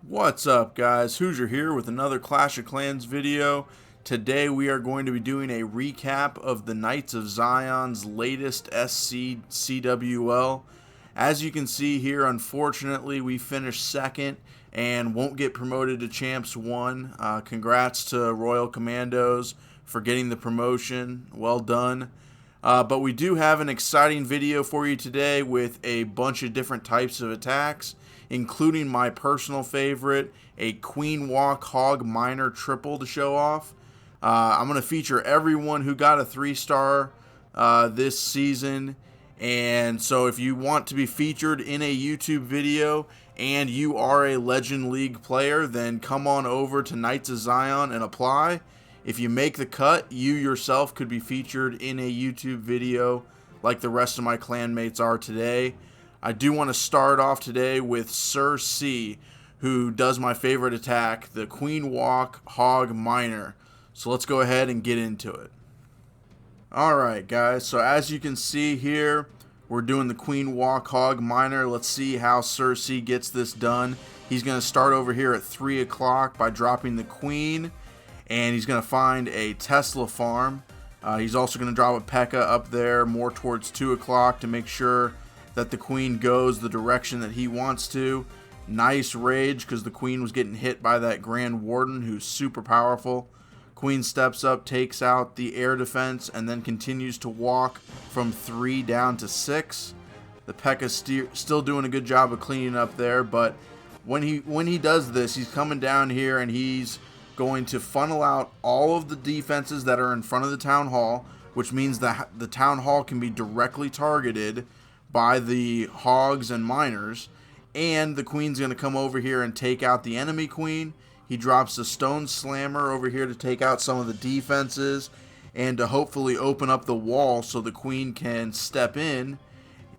What's up, guys? Hoosier here with another Clash of Clans video. Today we are going to be doing a recap of the Knights of Zion's latest SC CWL. As you can see here, unfortunately we finished second and won't get promoted to Champs 1. Congrats to Royal Commandos for getting the promotion. Well done. But we do have an exciting video for you today with a bunch of different types of attacks, including my personal favorite, a Queen Walk Hog Miner triple to show off. I'm going to feature everyone who got a 3-star this season. And so if you want to be featured in a YouTube video and you are a Legend League player, then come on over to Knights of Zion and apply. If you make the cut, you yourself could be featured in a YouTube video like the rest of my clanmates are today. I do want to start off today with Cersei, who does my favorite attack, the Queen Walk Hog Miner. So let's go ahead and get into it. Alright guys, so as you can see here, we're doing the Queen Walk Hog Miner. Let's see how Cersei gets this done. He's going to start over here at 3 o'clock by dropping the Queen, and he's going to find a Tesla farm. He's also going to drop a Pekka up there more towards 2 o'clock to make sure that the Queen goes the direction that he wants to. Nice rage because the Queen was getting hit by that Grand Warden who's super powerful. Queen steps up, takes out the air defense, and then continues to walk from 3 down to 6. The Pekka still doing a good job of cleaning up there, but when he does this, he's coming down here and he's going to funnel out all of the defenses that are in front of the town hall, which means that the town hall can be directly targeted by the hogs and miners, and the Queen's going to come over here and take out the enemy Queen. He drops a stone slammer over here to take out some of the defenses and to hopefully open up the wall so the Queen can step in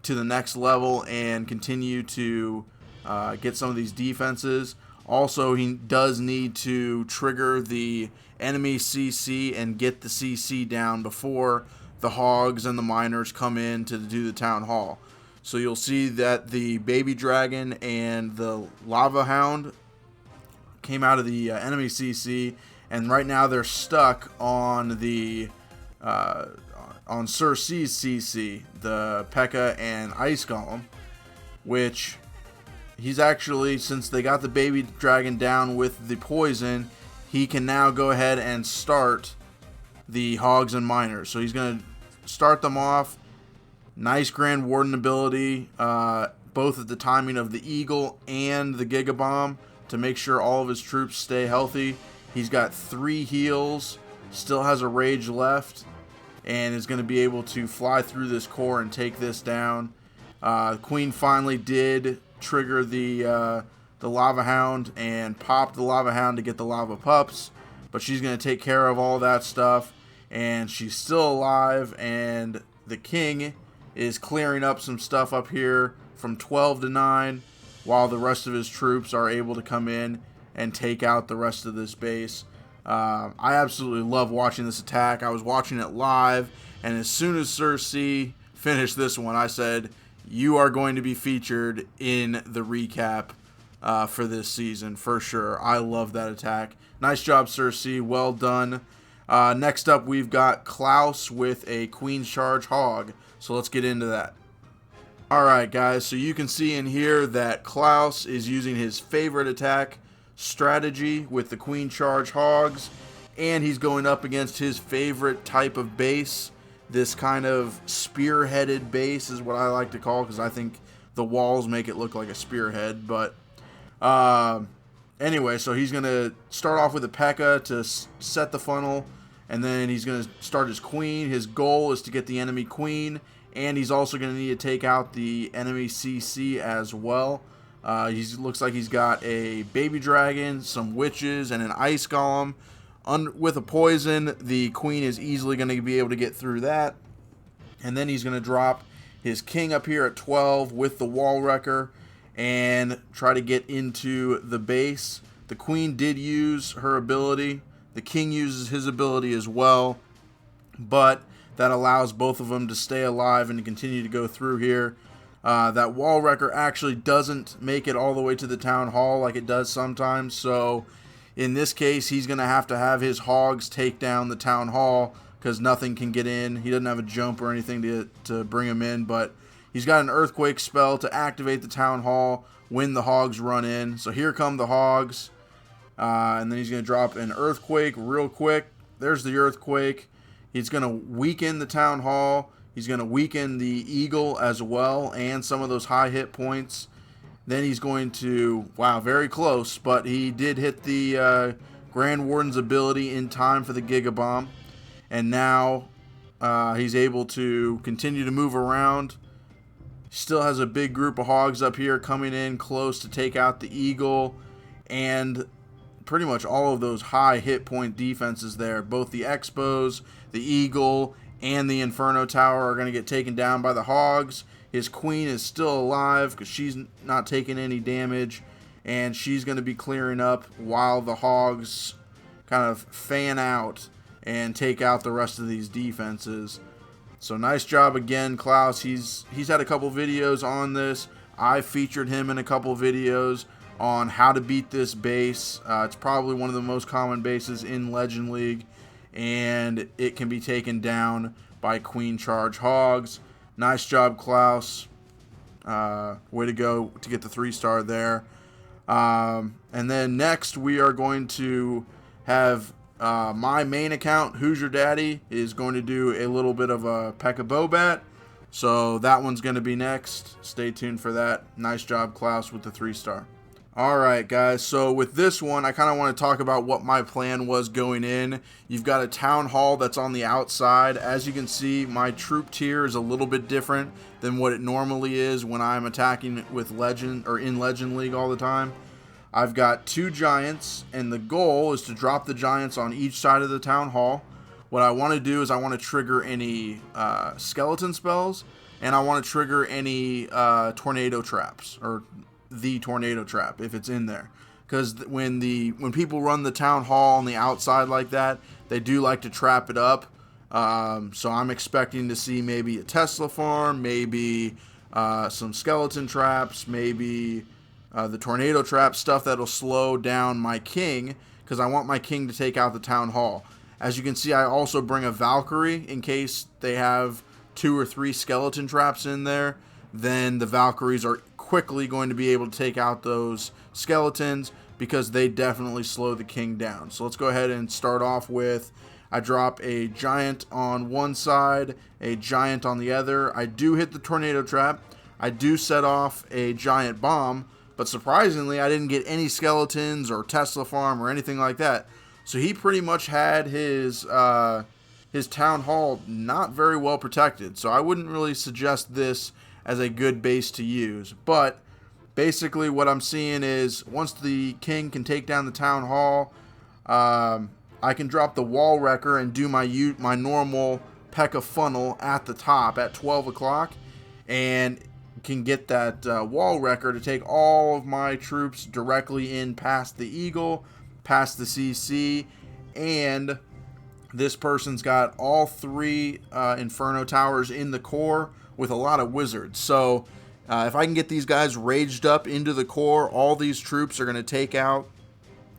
to the next level and continue to get some of these defenses. Also, he does need to trigger the enemy CC and get the CC down before the hogs and the miners come in to do the town hall. So you'll see that the baby dragon and the lava hound came out of the enemy CC, and right now they're stuck on the on Cersei's CC, the Pekka and Ice Golem, which he's actually, since they got the baby dragon down with the poison, he can now go ahead and start the hogs and miners. So he's going to start them off. Nice Grand Warden ability, both at the timing of the Eagle and the Giga Bomb to make sure all of his troops stay healthy. He's got 3 heals, still has a rage left, and is going to be able to fly through this core and take this down. Queen finally did trigger the Lava Hound and pop the Lava Hound to get the Lava Pups, but she's going to take care of all that stuff, and she's still alive, and the King is clearing up some stuff up here from 12 to 9 while the rest of his troops are able to come in and take out the rest of this base. I absolutely love watching this attack. I was watching it live, and as soon as Cersei finished this one, I said, you are going to be featured in the recap for this season for sure. I love that attack. Nice job, Cersei. Well done. Next up, we've got Klaus with a Queen's Charge Hog. So let's get into that. Alright guys, so you can see in here that Klaus is using his favorite attack strategy with the Queen Charge Hogs, and he's going up against his favorite type of base. This kind of spearheaded base is what I like to call, because I think the walls make it look like a spearhead. But anyway, so he's going to start off with a Pekka to set the funnel, and then he's going to start his Queen. His goal is to get the enemy Queen, and he's also going to need to take out the enemy CC as well. He looks like he's got a baby dragon, some witches, and an ice golem. With a poison, the Queen is easily going to be able to get through that. And then he's going to drop his King up here at 12 with the wall wrecker and try to get into the base. The Queen did use her ability. The King uses his ability as well, but that allows both of them to stay alive and to continue to go through here. That wall wrecker actually doesn't make it all the way to the town hall like it does sometimes. So in this case, he's going to have his hogs take down the town hall because nothing can get in. He doesn't have a jump or anything to bring him in, but he's got an earthquake spell to activate the town hall when the hogs run in. So here come the hogs. And then he's going to drop an earthquake real quick. There's the earthquake. He's going to weaken the town hall. He's going to weaken the eagle as well and some of those high hit points. Then he's going to, wow, very close, but he did hit the Grand Warden's ability in time for the Giga Bomb. And now he's able to continue to move around. Still has a big group of hogs up here coming in close to take out the eagle and pretty much all of those high hit point defenses there. Both the Expos, the eagle, and the Inferno Tower are going to get taken down by the hogs. His queen is still alive because she's not taking any damage, and she's going to be clearing up while the hogs kind of fan out and take out the rest of these defenses. So nice job again, Klaus. He's had a couple videos on this. I featured him in a couple videos on how to beat this base. It's probably one of the most common bases in Legend League, and it can be taken down by Queen Charge hogs. Nice job, Klaus. Way to go to get the 3-star there. And then next we are going to have my main account, Who's Your Daddy, is going to do a little bit of a Pekka Bobat. So that one's going to be next. Stay tuned for that. Nice job, Klaus, with the 3-star. Alright guys, so with this one, I kind of want to talk about what my plan was going in. You've got a town hall that's on the outside. As you can see, my troop tier is a little bit different than what it normally is when I'm attacking with Legend or in Legend League all the time. I've got 2 giants, and the goal is to drop the giants on each side of the town hall. What I want to do is I want to trigger any skeleton spells, and I want to trigger any tornado traps, or the tornado trap if it's in there, because when people run the town hall on the outside like that, they do like to trap it up. So I'm expecting to see maybe a Tesla farm, maybe some skeleton traps, maybe the tornado trap, stuff that'll slow down my king, because I want my king to take out the town hall. As you can see, I also bring a Valkyrie in case they have 2 or 3 skeleton traps in there. Then the Valkyries are quickly going to be able to take out those skeletons because they definitely slow the king down. So let's go ahead and start off with, I drop a giant on one side, a giant on the other. I do hit the tornado trap. I do set off a giant bomb, but surprisingly I didn't get any skeletons or Tesla farm or anything like that. So he pretty much had his town hall not very well protected. So I wouldn't really suggest this as a good base to use, but basically what I'm seeing is once the king can take down the town hall, I can drop the wall wrecker and do my normal Pekka funnel at the top at 12 o'clock, and can get that wall wrecker to take all of my troops directly in past the eagle, past the CC, and this person's got all 3 Inferno towers in the core with a lot of wizards. So if I can get these guys raged up into the core, all these troops are going to take out.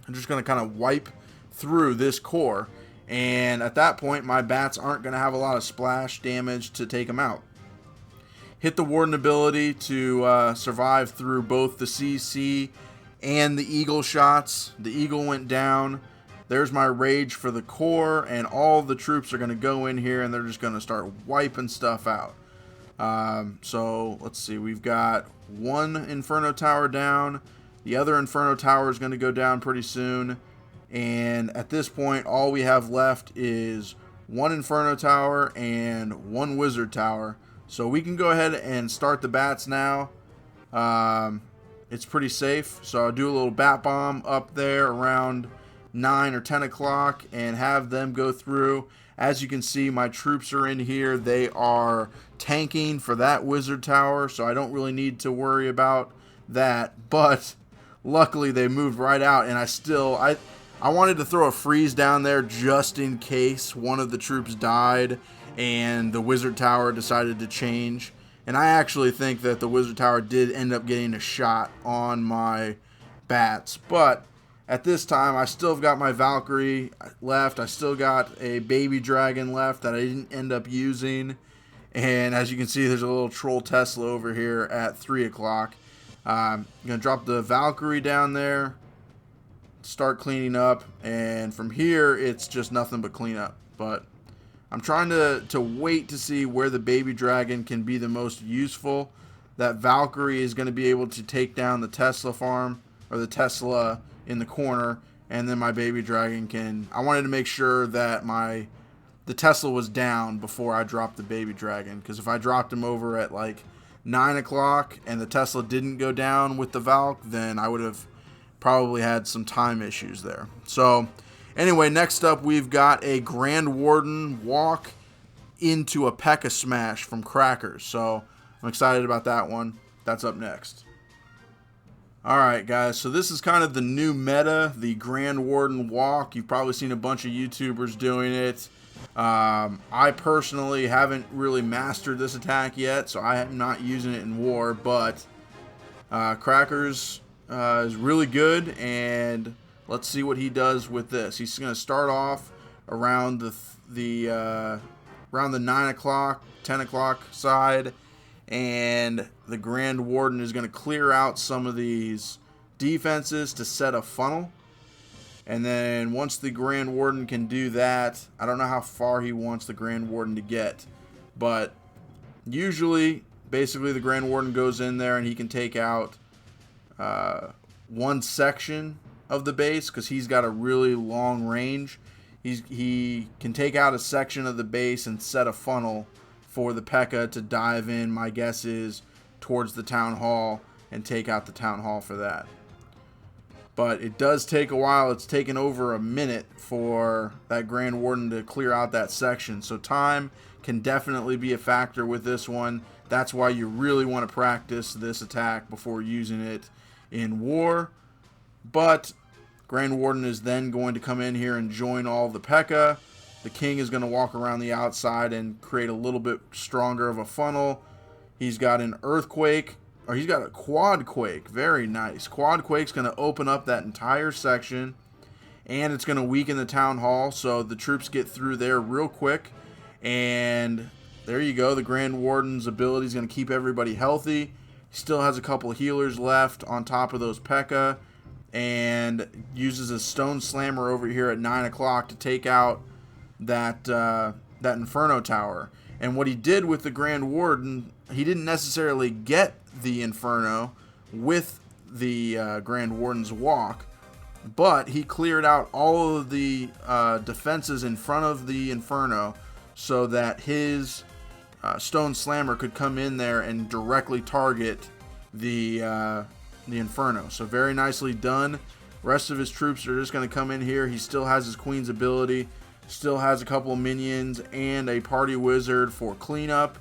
I'm just going to kind of wipe through this core, and at that point my bats aren't going to have a lot of splash damage to take them out. Hit the Warden ability to survive through both the CC and the eagle shots. The eagle went down. There's my rage for the core, and all the troops are going to go in here and they're just going to start wiping stuff out. So let's see, we've got 1 Inferno Tower down. The other Inferno Tower is going to go down pretty soon. And at this point, all we have left is 1 Inferno Tower and 1 Wizard Tower. So we can go ahead and start the bats now. It's pretty safe. So I'll do a little bat bomb up there around 9 or 10 o'clock and have them go through. As you can see, my troops are in here. They are tanking for that Wizard Tower, so I don't really need to worry about that. But luckily, they moved right out, and I wanted to throw a freeze down there just in case one of the troops died and the Wizard Tower decided to change. And I actually think that the Wizard Tower did end up getting a shot on my bats. But at this time, I still have got my Valkyrie left. I still got a baby dragon left that I didn't end up using. And as you can see, there's a little troll Tesla over here at 3 o'clock. I'm going to drop the Valkyrie down there, start cleaning up. And from here, it's just nothing but cleanup. But I'm trying to wait to see where the baby dragon can be the most useful. That Valkyrie is going to be able to take down the Tesla farm, or the Tesla in the corner, and then my baby dragon can... I wanted to make sure that the Tesla was down before I dropped the baby dragon, because if I dropped him over at like 9 o'clock and the Tesla didn't go down with the Valk, then I would have probably had some time issues there. So anyway, next up we've got a Grand Warden walk into a Pekka smash from Crackers. So I'm excited about that one. That's up next. Alright guys, so this is kind of the new meta, the Grand Warden walk. You've probably seen a bunch of YouTubers doing it. I personally haven't really mastered this attack yet, so I am not using it in war, but Crackers is really good, and let's see what he does with this. He's going to start off around the 9 o'clock, 10 o'clock side, and the Grand Warden is going to clear out some of these defenses to set a funnel. And then once the Grand Warden can do that, I don't know how far he wants the Grand Warden to get, but usually, basically, the Grand Warden goes in there and he can take out one section of the base because he's got a really long range. He can take out a section of the base and set a funnel for the Pekka to dive in, my guess is, towards the Town Hall and take out the Town Hall for that. But it does take a while. It's taken over a minute for that Grand Warden to clear out that section. So time can definitely be a factor with this one. That's why you really want to practice this attack before using it in war. But Grand Warden is then going to come in here and join all the Pekka. The King is going to walk around the outside and create a little bit stronger of a funnel. He's got an Earthquake, or he's got a Quad Quake. Very nice. Quad Quake's going to open up that entire section, and it's going to weaken the Town Hall, so the troops get through there real quick. And there you go. The Grand Warden's ability is going to keep everybody healthy. He still has a couple of healers left on top of those Pekka, and uses a Stone Slammer over here at 9 o'clock to take out that Inferno Tower. And what he did with the Grand Warden, he didn't necessarily get the Inferno with the Grand Warden's walk, but he cleared out all of the defenses in front of the Inferno so that his Stone Slammer could come in there and directly target the Inferno. So very nicely done. Rest of his troops are just going to come in here. He still has his Queen's ability, still has a couple of minions and a party wizard for cleanup.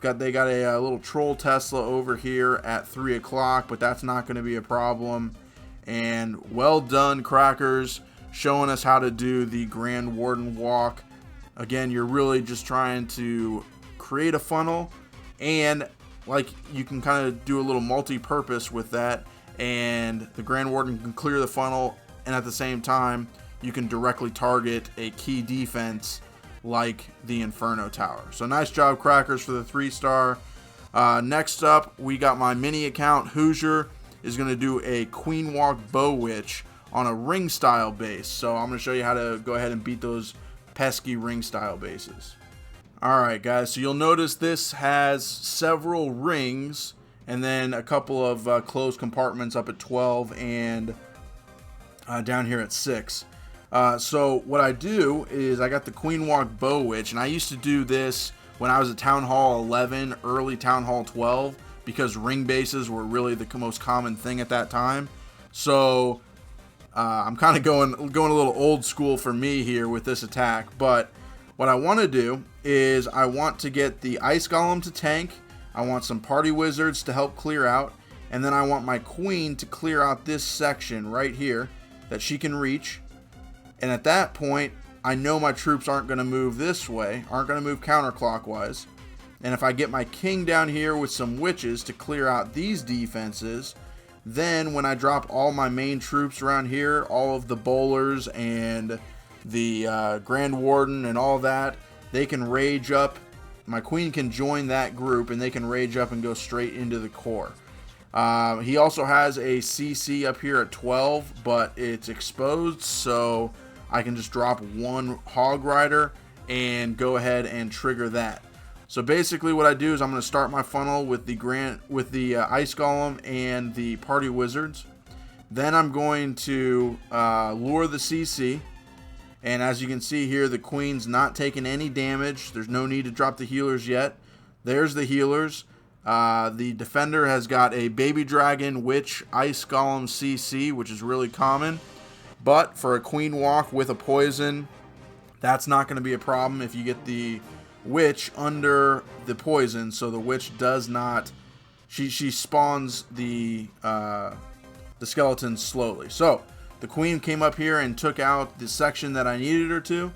They got a little troll Tesla over here at 3 o'clock, but that's not going to be a problem. And well done, Crackers, showing us how to do the Grand Warden walk. Again, you're really just trying to create a funnel, and like you can kind of do a little multi-purpose with that, and the Grand Warden can clear the funnel, and at the same time you can directly target a key defense like the Inferno Tower. So nice job, Crackers, for the 3-star. Next up, we got my mini account. Hoosier is going to do a Queen Walk Bow Witch on a ring style base. So I'm going to show you how to go ahead and beat those pesky ring style bases. Alright guys, so you'll notice this has several rings and then a couple of closed compartments up at 12 and down here at 6. So what I do is I got the Queen Walk Bow Witch, and I used to do this when I was at Town Hall 11, early Town Hall 12, because ring bases were really the most common thing at that time. So I'm kind of going a little old school for me here with this attack, but what I want to do is I want to get the Ice Golem to tank, I want some party wizards to help clear out, and then I want my Queen to clear out this section right here that she can reach. And at that point, I know my troops aren't going to move this way, aren't going to move counterclockwise. And if I get my king down here with some witches to clear out these defenses, then when I drop all my main troops around here, all of the bowlers and the Grand Warden and all that, they can rage up. My queen can join that group and they can rage up and go straight into the core. He also has a CC up here at 12, but it's exposed, so I can just drop one Hog Rider and go ahead and trigger that. So basically what I do is I'm going to start my funnel with the Ice Golem and the Party Wizards. Then I'm going to lure the CC. And as you can see here, the queen's not taking any damage. There's no need to drop the healers yet. There's the healers. The defender has got a Baby Dragon, Witch, Ice Golem CC, which is really common. But for a queen walk with a poison, that's not going to be a problem if you get the Witch under the poison. So the Witch does not, she spawns the skeletons slowly. So the queen came up here and took out the section that I needed her to.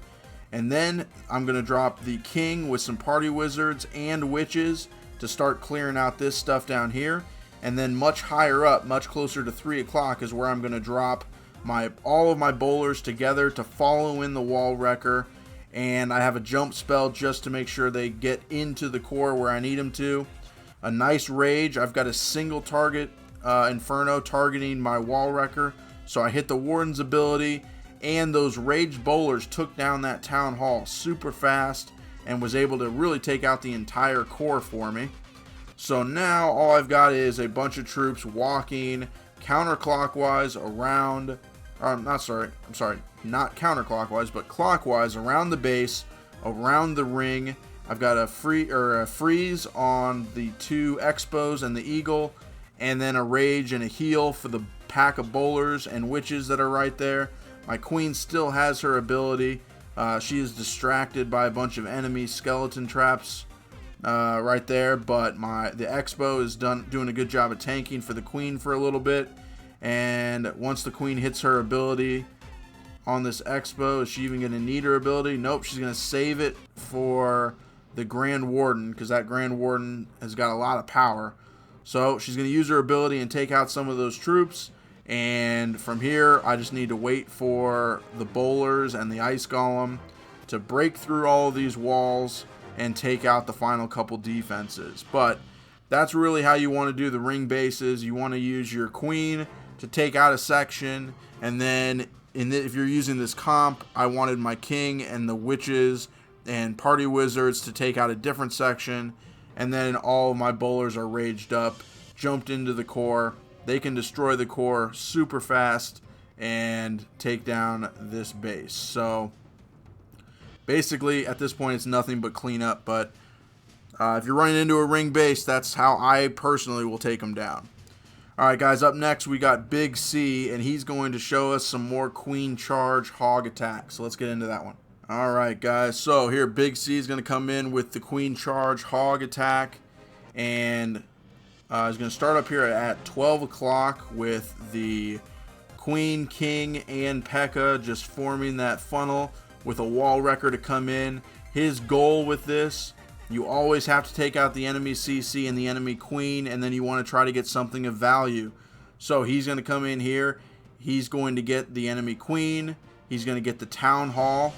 And then I'm going to drop the king with some party wizards and witches to start clearing out this stuff down here. And then much higher up, much closer to 3 o'clock, is where I'm going to drop all of my bowlers together to follow in the wall wrecker. And I have a jump spell just to make sure they get into the core where I need them to. A nice rage. I've got a single target Inferno targeting my wall wrecker. So I hit the Warden's ability, and those raged bowlers took down that town hall super fast and was able to really take out the entire core for me. So now all I've got is a bunch of troops walking counterclockwise around, not counterclockwise, but clockwise around the base, around the ring. I've got a freeze on the 2 expos and the eagle, and then a rage and a heal for the pack of bowlers and witches that are right there. My queen still has her ability. She is distracted by a bunch of enemy skeleton traps right there, but the expo is doing a good job of tanking for the queen for a little bit. And once the queen hits her ability on this expo, is she even going to need her ability? Nope, she's going to save it for the Grand Warden, because that Grand Warden has got a lot of power. So she's going to use her ability and take out some of those troops. And from here, I just need to wait for the bowlers and the Ice Golem to break through all of these walls and take out the final couple defenses. But that's really how you want to do the ring bases. You want to use your queen to take out a section, and then if you're using this comp, I wanted my king and the witches and party wizards to take out a different section, and then all of my bowlers are raged up, jumped into the core. They can destroy the core super fast and take down this base. So basically at this point it's nothing but cleanup, but if you're running into a ring base, that's how I personally will take them down. Alright guys, up next we got Big C, and he's going to show us some more Queen Charge Hog attack. So let's get into that one. Alright guys, so here Big C is going to come in with the Queen Charge Hog attack, and he's going to start up here at 12 o'clock with the Queen, King, and Pekka just forming that funnel with a wall wrecker to come in. His goal with this, you always have to take out the enemy CC and the enemy Queen, and then you want to try to get something of value. So he's going to come in here. He's going to get the enemy Queen. He's going to get the Town Hall.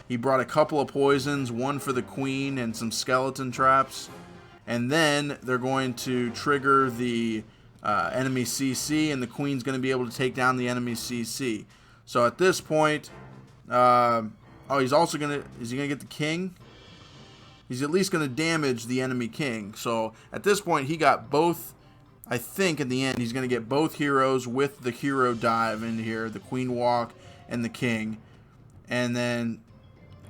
He brought a couple of poisons, one for the Queen and some skeleton traps. And then they're going to trigger the enemy CC, and the Queen's going to be able to take down the enemy CC. So at this point, he's also going to, is he going to get the King? He's at least going to damage the enemy King. So at this point, he got both. I think at the end, he's going to get both heroes with the hero dive in here, the Queen Walk and the King. And then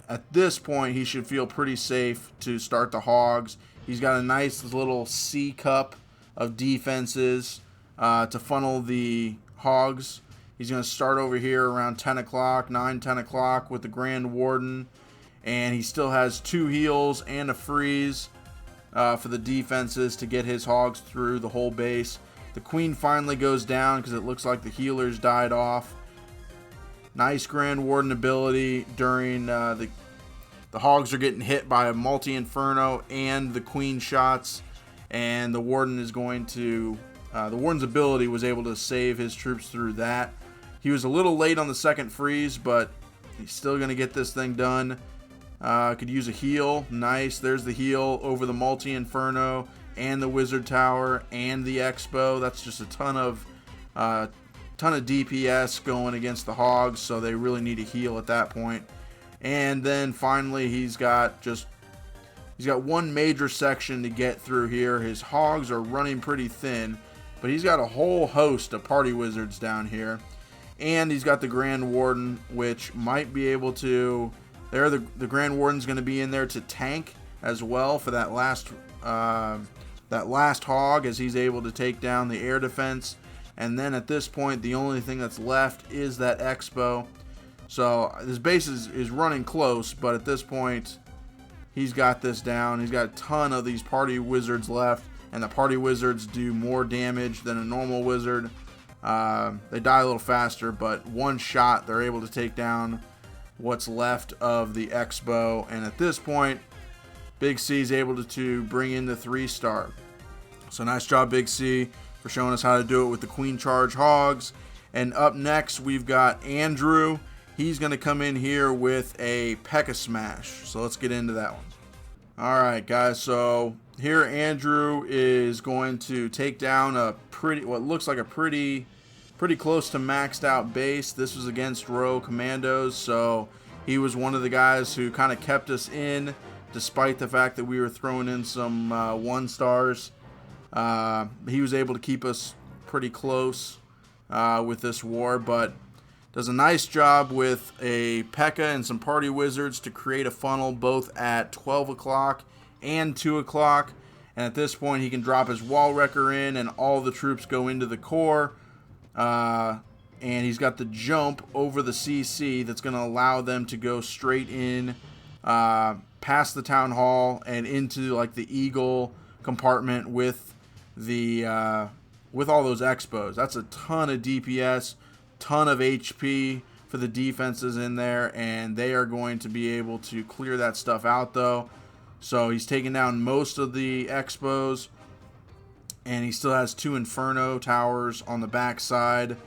at this point, he should feel pretty safe to start the Hogs. He's got a nice little C cup of defenses to funnel the Hogs. He's going to start over here around 10 o'clock, 9, 10 o'clock with the Grand Warden. And he still has 2 heals and a freeze for the defenses to get his Hogs through the whole base. The Queen finally goes down because it looks like the healers died off. Nice Grand Warden ability during the the Hogs are getting hit by a multi-inferno and the queen shots, and the Warden is going to the Warden's ability was able to save his troops through that. He was a little late on the second freeze, but he's still going to get this thing done. Could use a heal. Nice. There's the heal over the multi-inferno and the wizard tower and the expo. That's just a ton of DPS going against the Hogs, so they really need a heal at that point. And then finally, he's got one major section to get through here. His Hogs are running pretty thin, but he's got a whole host of party wizards down here. And he's got the Grand Warden, which might be able to... the Grand Warden's going to be in there to tank as well for that last Hog, as he's able to take down the air defense. And then at this point, the only thing that's left is that expo. So this base is running close, but at this point, he's got this down. He's got a ton of these party wizards left, and the party wizards do more damage than a normal wizard. They die a little faster, but one shot, they're able to take down what's left of the expo. And at this point, Big C is able to bring in the 3-star. So nice job, Big C, for showing us how to do it with the Queen Charge Hogs. And up next, we've got Andrew. He's going to come in here with a Pekka Smash. So let's get into that one. Alright, guys. So here Andrew is going to take down what looks like a pretty close to maxed out base. This was against Row Commandos, so he was one of the guys who kind of kept us in, despite the fact that we were throwing in some 1-stars. He was able to keep us pretty close with this war, but does a nice job with a Pekka and some party wizards to create a funnel both at 12 o'clock and 2 o'clock. And at this point, he can drop his wall wrecker in, and all the troops go into the core. And he's got the jump over the CC that's going to allow them to go straight in past the town hall and into like the Eagle compartment with the with all those expos. That's a ton of DPS, ton of HP for the defenses in there, and they are going to be able to clear that stuff out though. So he's taking down most of the expos, and he still has 2 Inferno towers on the back side,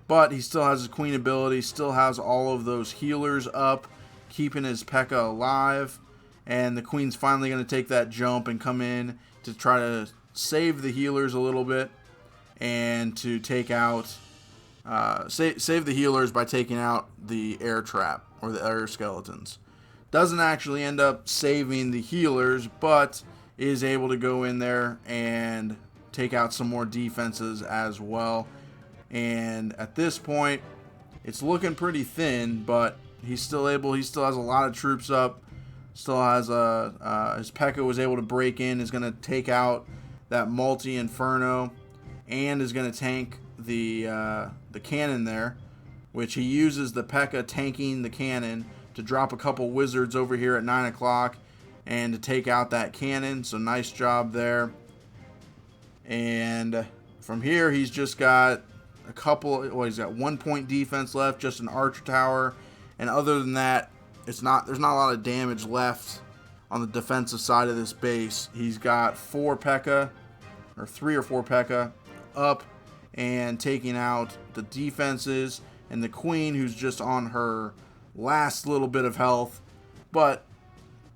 but he still has his Queen ability, still has all of those healers up, keeping his Pekka alive. And the Queen's finally going to take that jump and come in to try to save the healers a little bit, and to take out save the healers by taking out the air trap or the air skeletons. Doesn't actually end up saving the healers, but is able to go in there and take out some more defenses as well. And at this point, it's looking pretty thin, but he still has a lot of troops up. Still has his Pekka was able to break in, is going to take out that multi-inferno, and is going to tank the cannon there, which he uses the Pekka tanking the cannon to drop a couple wizards over here at 9 o'clock and to take out that cannon. So nice job there. And from here, he's just got he's got 1 point defense left, just an archer tower, and other than that, there's not a lot of damage left on the defensive side of this base. He's got 3 or 4 Pekka up and taking out the defenses, and the Queen, who's just on her last little bit of health, but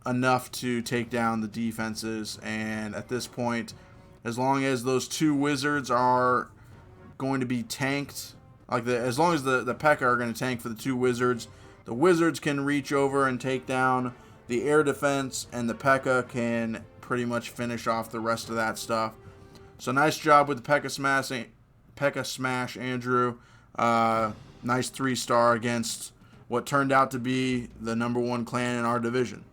enough to take down the defenses. And at this point, as long as those 2 wizards are going to be tanked, as long as the Pekka are going to tank for the 2 wizards, the wizards can reach over and take down the air defense, and the Pekka can pretty much finish off the rest of that stuff. So nice job with the Pekka Smash, Andrew. Nice 3-star against what turned out to be the #1 clan in our division.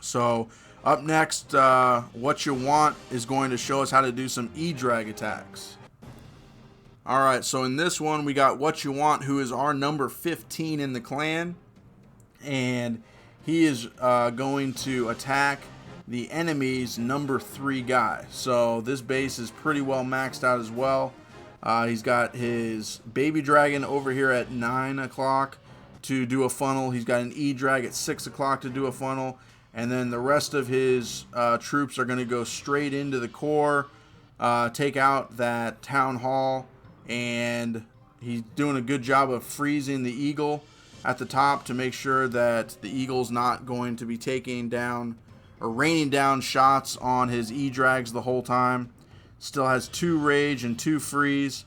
So up next, What You Want is going to show us how to do some E-drag attacks. Alright, so in this one we got What You Want, who is our number 15 in the clan, and he is going to attack the enemy's number 3 guy. So this base is pretty well maxed out as well. He's got his baby dragon over here at 9 o'clock, to do a funnel. He's got an E-drag at 6 o'clock to do a funnel. And then the rest of his troops are going to go straight into the core, take out that town hall, and he's doing a good job of freezing the eagle at the top to make sure that the eagle's not going to be taking down or raining down shots on his E-drags the whole time. Still has 2 rage and 2 freeze.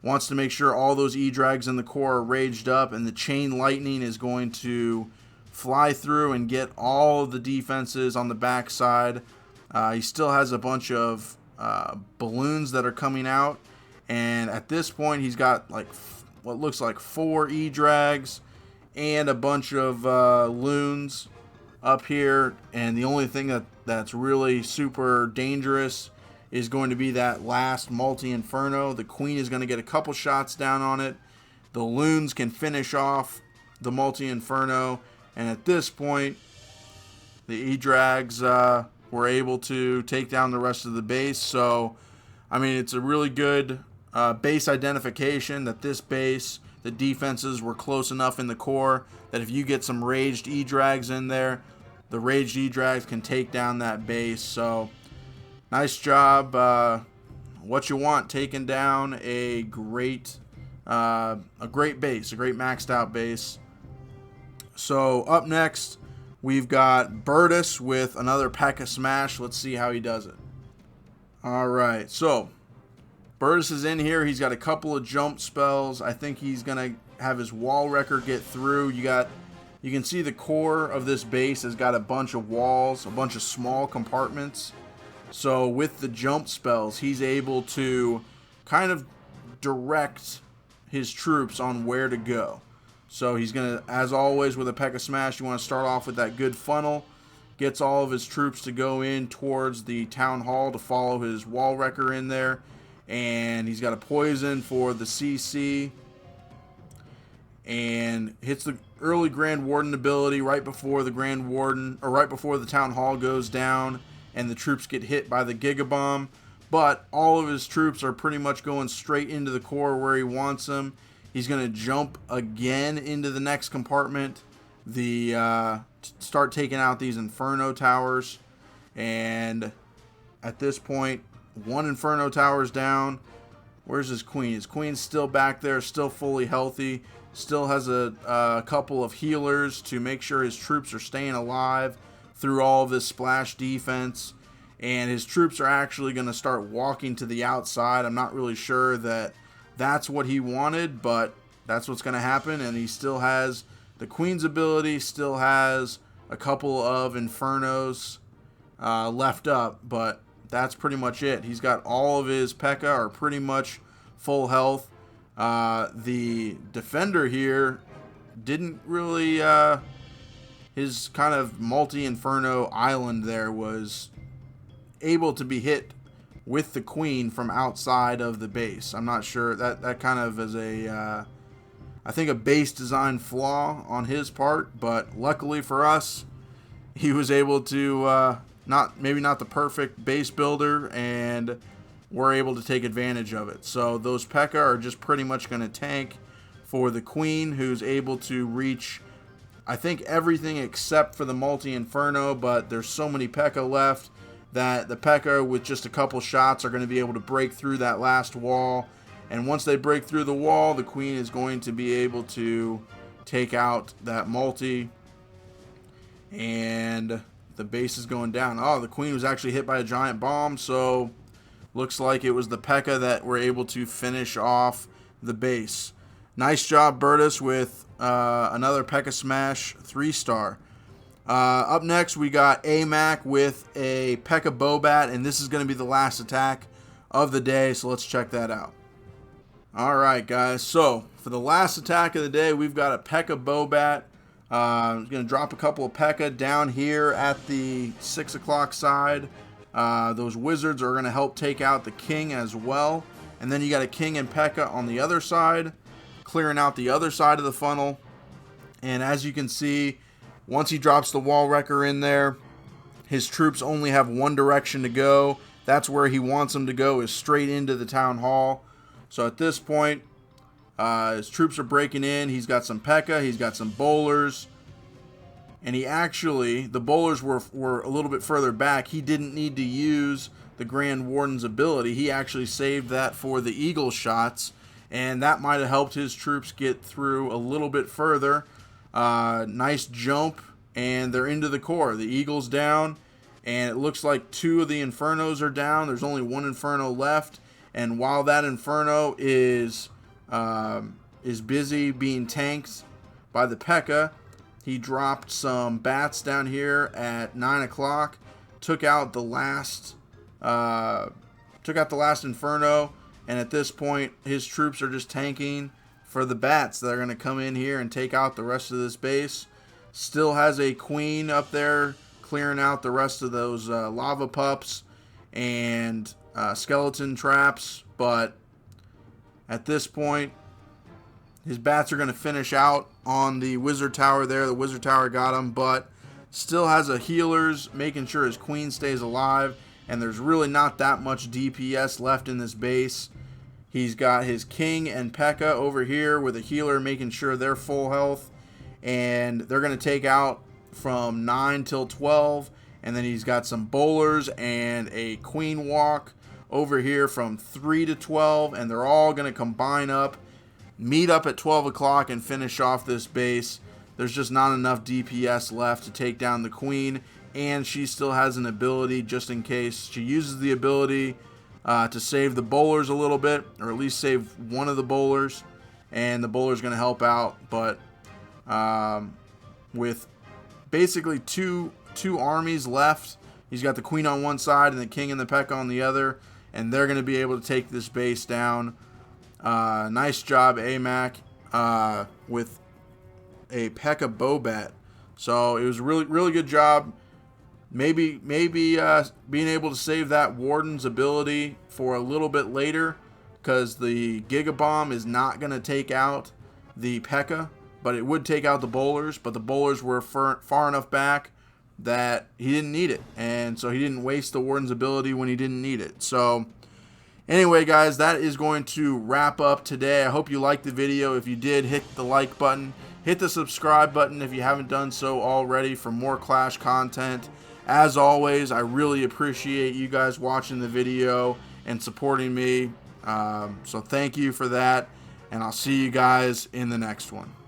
Wants to make sure all those E-drags in the core are raged up, and the chain lightning is going to fly through and get all of the defenses on the backside. He still has a bunch of balloons that are coming out, and at this point he's got like what looks like 4 E-drags and a bunch of loons up here, and the only thing that's really super dangerous is going to be that last multi-inferno. The queen is going to get a couple shots down on it. The loons can finish off the multi-inferno, and at this point the E-drags were able to take down the rest of the base. So I mean, it's a really good base identification that this base, the defenses were close enough in the core that if you get some raged E-drags in there, the raged E-drags can take down that base. So nice job. What you want, taking down a great base, a great maxed out base. So up next, we've got Bertus with another Pekka smash. Let's see how he does it. All right, so Bertus is in here. He's got a couple of jump spells. I think he's gonna have his wall wrecker get through. You can see the core of this base has got a bunch of walls, a bunch of small compartments. So with the jump spells, he's able to kind of direct his troops on where to go. So he's going to, as always with a Pekka Smash, you want to start off with that good funnel. Gets all of his troops to go in towards the town hall to follow his wall wrecker in there. And he's got a poison for the CC. And hits the early Grand Warden ability right before the Grand Warden, or right before the town hall goes down and the troops get hit by the Gigabomb. But all of his troops are pretty much going straight into the core where he wants them. He's going to jump again into the next compartment, start taking out these Inferno towers. And at this point, 1 Inferno tower's down. Where's his queen? His queen's still back there, still fully healthy. Still has a couple of healers to make sure his troops are staying alive through all of this splash defense. And his troops are actually going to start walking to the outside. I'm not really sure that that's what he wanted, but that's what's going to happen. And he still has the queen's ability, still has a couple of Infernos left up, but that's pretty much it. He's got all of his Pekka are pretty much full health. The defender here didn't really, his kind of multi-inferno island there was able to be hit with the queen from outside of the base. I'm not sure, that kind of is I think a base design flaw on his part, but luckily for us, he was able to, maybe not the perfect base builder, and we're able to take advantage of it. So those Pekka are just pretty much going to tank for the queen, who's able to reach, I think, everything except for the multi-inferno, but there's so many Pekka left that the Pekka with just a couple shots are going to be able to break through that last wall. And once they break through the wall, the queen is going to be able to take out that multi, and the base is going down. Oh, the queen was actually hit by a giant bomb, so looks like it was the Pekka that were able to finish off the base. Nice job, Bertus, with another Pekka Smash 3-star. Up next, we got AMAC with a Pekka Bobat, and this is going to be the last attack of the day, so let's check that out. Alright, guys, so for the last attack of the day, we've got a Pekka Bobat. I'm going to drop a couple of Pekka down here at the 6 o'clock side. Those wizards are going to help take out the king as well. And then you got a king and Pekka on the other side, clearing out the other side of the funnel. And as you can see, once he drops the wall wrecker in there, his troops only have one direction to go. That's where he wants them to go, is straight into the town hall. So at this point, His troops are breaking in. He's got some Pekka. He's got some bowlers. And he actually, the bowlers were a little bit further back. He didn't need to use the Grand Warden's ability. He actually saved that for the eagle shots. And that might have helped his troops get through a little bit further. Nice jump. And they're into the core. The eagle's down. And it looks like 2 of the infernos are down. There's only 1 inferno left. And while that inferno is busy being tanked by the Pekka, he dropped some bats down here at 9 o'clock, took out the last inferno, and at this point his troops are just tanking for the bats that are going to come in here and take out the rest of this base. Still has a queen up there clearing out the rest of those lava pups and skeleton traps, but at this point his bats are going to finish out on the wizard tower there. The wizard tower got him, but still has a healers making sure his queen stays alive, and there's really not that much DPS left in this base. He's got his king and Pekka over here with a healer making sure they're full health, and they're going to take out from 9 till 12, and then he's got some bowlers and a queen walk over here from 3 to 12, and they're all going to combine up, meet up at 12 o'clock and finish off this base. There's just not enough DPS left to take down the queen, and she still has an ability just in case. She uses the ability to save the bowlers a little bit, or at least save one of the bowlers, and the bowler's going to help out. But with basically two armies left, he's got the queen on one side and the king and the Pekka on the other, and they're going to be able to take this base down. Nice job, AMAC, with a Pekka Bobat. So it was a really good job. Maybe being able to save that Warden's ability for a little bit later, because the Giga Bomb is not going to take out the Pekka, but it would take out the bowlers. But the bowlers were far enough back that he didn't need it, and so he didn't waste the Warden's ability when he didn't need it. So anyway, guys, that is going to wrap up today. I hope you liked the video. If you did, hit the like button. Hit the subscribe button if you haven't done so already for more Clash content. As always, I really appreciate you guys watching the video and supporting me. So thank you for that, and I'll see you guys in the next one.